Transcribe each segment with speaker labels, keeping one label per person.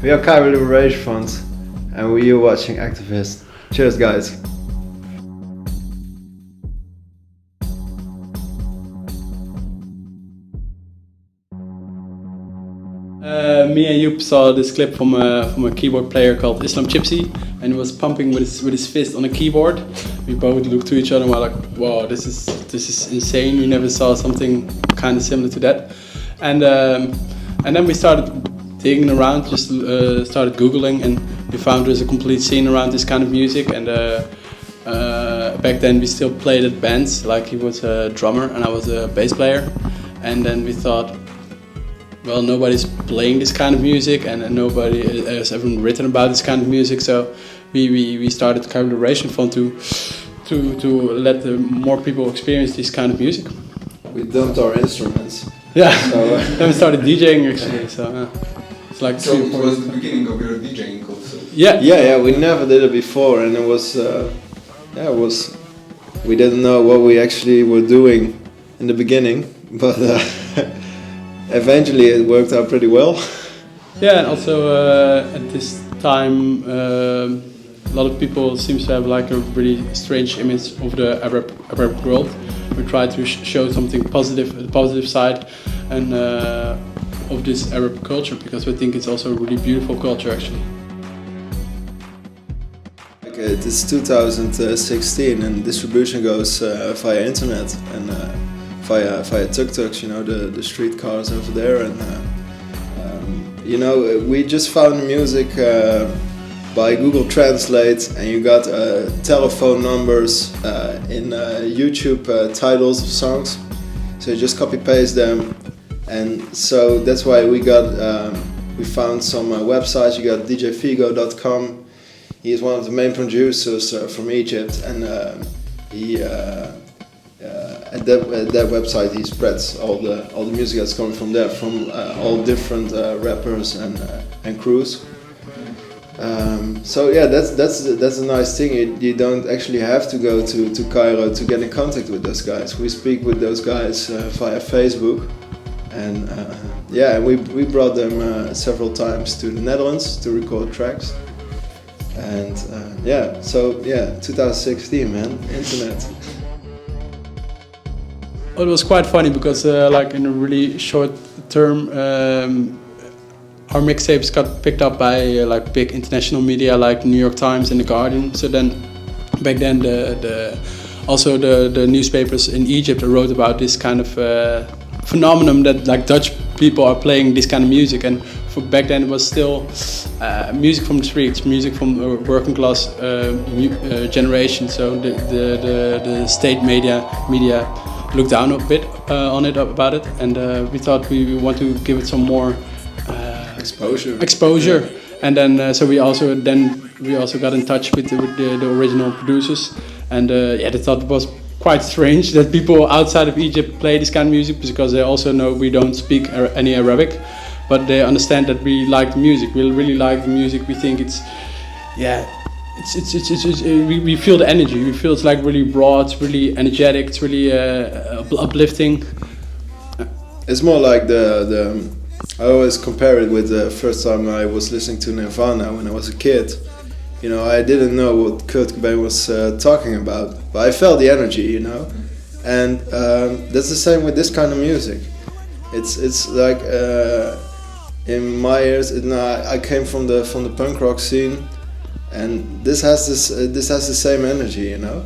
Speaker 1: We are Cairo Liberation Front, and we are watching Activist. Cheers, guys.
Speaker 2: Me and Joep saw this clip from a keyboard player called Islam Gypsy, and he was pumping with his fist on a keyboard. We both looked to each other and were like, "Wow, this is insane! We never saw something kind of similar to that." And then we started digging around, just started googling, and we found there's a complete scene around this kind of music. And back then we still played at bands. Like he was a drummer and I was a bass player, and then we thought, well, nobody's playing this kind of music, and nobody has ever written about this kind of music. So we started Cairo Liberation Fund to let more people experience this kind of music.
Speaker 1: We dumped our instruments.
Speaker 2: Yeah, so, then we started DJing actually. So it's like
Speaker 3: so it was the beginning of your DJing also.
Speaker 1: Yeah. We never did it before, and it was we didn't know what we actually were doing in the beginning, but. Eventually it worked out pretty well.
Speaker 2: Yeah, and also at this time a lot of people seems to have like a really strange image of the Arab world. We try to show something positive, the positive side, and of this Arab culture, because we think it's also a really beautiful culture actually.
Speaker 1: It is 2016 and distribution goes via internet and via tuk-tuks, you know, the street cars over there, and we just found music by Google Translate, and you got telephone numbers in YouTube titles of songs, so you just copy paste them, and so that's why we found some websites. You got djfigo.com. He is one of the main producers from Egypt, and at that website he spreads all the music that's coming from there, from all different rappers and crews. So yeah, that's a nice thing. You don't actually have to go to Cairo to get in contact with those guys. We speak with those guys via Facebook, and we brought them several times to the Netherlands to record tracks. And 2016, man, internet.
Speaker 2: It was quite funny because like in a really short term our mixtapes got picked up by like big international media like New York Times and The Guardian. So then back then the newspapers in Egypt wrote about this kind of phenomenon that like Dutch people are playing this kind of music, and for back then it was still music from the streets, music from a working class generation. So the state media looked down a bit about it, and we thought we want to give it some more exposure. Yeah. And then so we also got in touch with the original producers, and they thought it was quite strange that people outside of Egypt play this kind of music, because they also know we don't speak any Arabic, but they understand that we like the music. We really like the music. We think it's we feel the energy. We feel it's like really broad, it's really energetic, it's really uplifting.
Speaker 1: It's more like I always compare it with the first time I was listening to Nirvana when I was a kid. You know, I didn't know what Kurt Cobain was talking about, but I felt the energy, you know. And that's the same with this kind of music. It's like in my ears, I came from the punk rock scene. And this has the same energy, you know.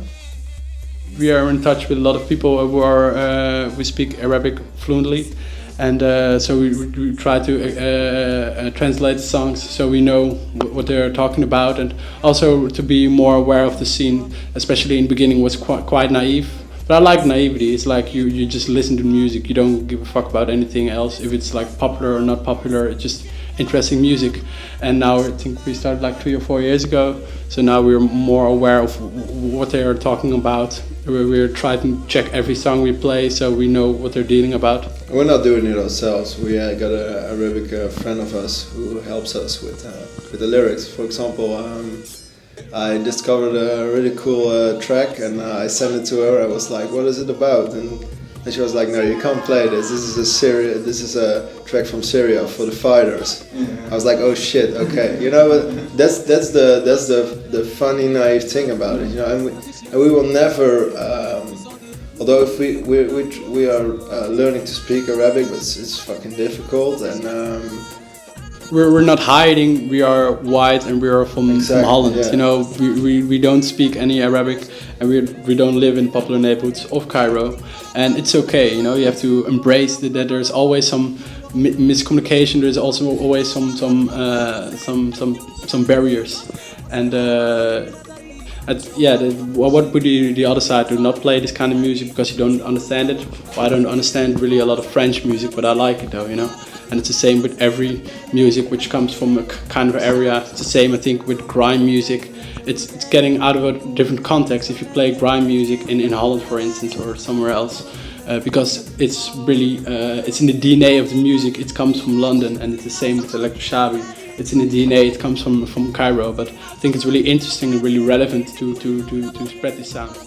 Speaker 2: We are in touch with a lot of people who are we speak Arabic fluently, and so we try to translate the songs so we know what they're talking about, and also to be more aware of the scene. Especially in the beginning was quite naive, but I like naivety. It's like you just listen to the music, you don't give a fuck about anything else, if it's like popular or not popular. It's just interesting music. And now I think we started like 3 or 4 years ago, so now we're more aware of what they are talking about. We're trying to check every song we play so we know what they're dealing about.
Speaker 1: We're not doing it ourselves. We got an Arabic friend of us who helps us with the lyrics. For example, I discovered a really cool track, and I sent it to her. I was like, what is it about? And And she was like, no, you can't play this. This is a track from Syria for the fighters.
Speaker 3: Yeah.
Speaker 1: I was like, oh shit, okay. You know, but that's the funny, naive thing about it. You know, and we will never. Although if we are learning to speak Arabic, but it's fucking difficult, and
Speaker 2: we're not hiding. We are white and we are from Holland.
Speaker 1: Yeah.
Speaker 2: You know, we don't speak any Arabic, and we don't live in popular neighborhoods of Cairo, and it's okay. You know, you have to embrace that there's always some miscommunication. There's also always some barriers, and. What would be the other side? Do not play this kind of music because you don't understand it. Well, I don't understand really a lot of French music, but I like it though, you know. And it's the same with every music which comes from a kind of area. It's the same, I think, with grime music. It's getting out of a different context if you play grime music in Holland, for instance, or somewhere else, because it's really it's in the DNA of the music. It comes from London, and it's the same with electroshabi. It's in the DNA, it comes from Cairo, but I think it's really interesting and really relevant to spread this sound.